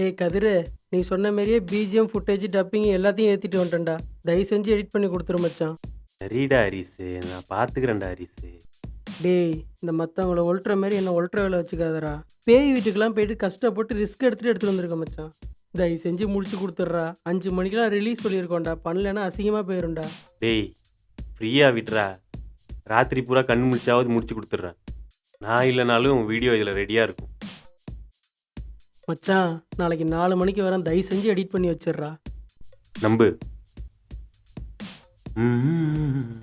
ஏய் கதிரு, நீ சொன்ன மாரியே பிஜிஎம், ஃபுட்டேஜ், டப்பிங் எல்லாத்தையும் ஏத்திட்டு வந்துட்டேன்டா. தயவு செஞ்சு எடிட் பண்ணி குடுத்துரு மச்சான். சரிடா ஹரிஸு, நான் பார்த்துக்கிறேன்டா ஹரிஸு. டேய், இந்த மத்தவங்கள ஒல்ட்டுற மாரி என்ன ஒல்ட்டுற வேல வச்சுக்காதடா. பேய் வீட்டுக்கெல்லாம் போயிட்டு கஷ்டப்பட்டு ரிஸ்க் எடுத்துட்டு வந்திருக்கேன் மச்சான். தயவு செஞ்சு முடிச்சு குடுத்துடுறா. 5 மணிக்கெல்லாம் ரிலீஸ் சொல்லியிருக்கோம்டா. பண்ணலன்னா அசிங்கமா போயிரும்டா. டேய் ஃப்ரீயா விட்றா. ராத்திரி பூரா கண் முழிச்சாவது முடிச்சு கொடுத்துட்றேன். நான் இல்லைனாலும் வீடியோ இதில் ரெடியாக இருக்கும். மச்சான், நாளைக்கு 4 மணிக்கு வரேன். தயவு செஞ்சு எடிட் பண்ணி வச்சிடுறா. நம்பு. ம்.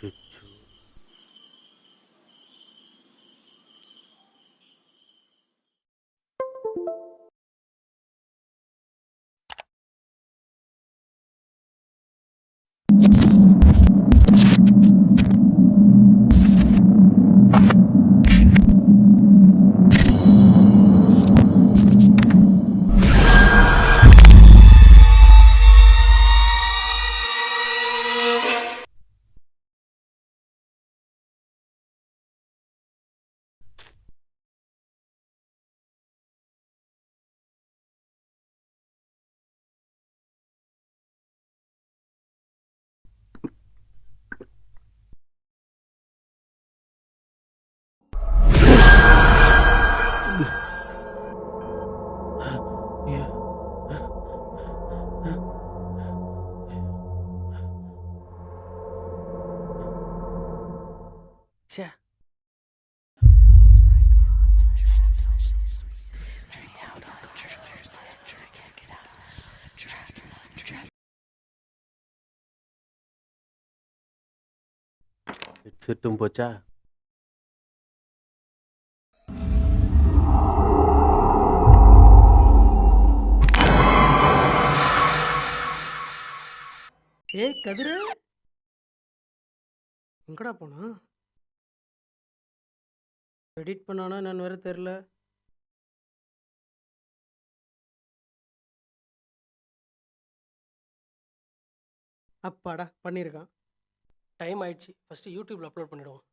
சுச்சு. ச்சே. ஹெட்செட்டும் போச்சா? ஏய் கதிரு, எங்கடா போனா? எடிட் பண்ணானா என்னன்னு வேற தெரியல. அப்பாடா பண்ணியிருக்கான். டைம் ஆயிடுச்சு. ஃபஸ்ட்டு யூடியூப்ல அப்லோட் பண்ணிடுவோம்.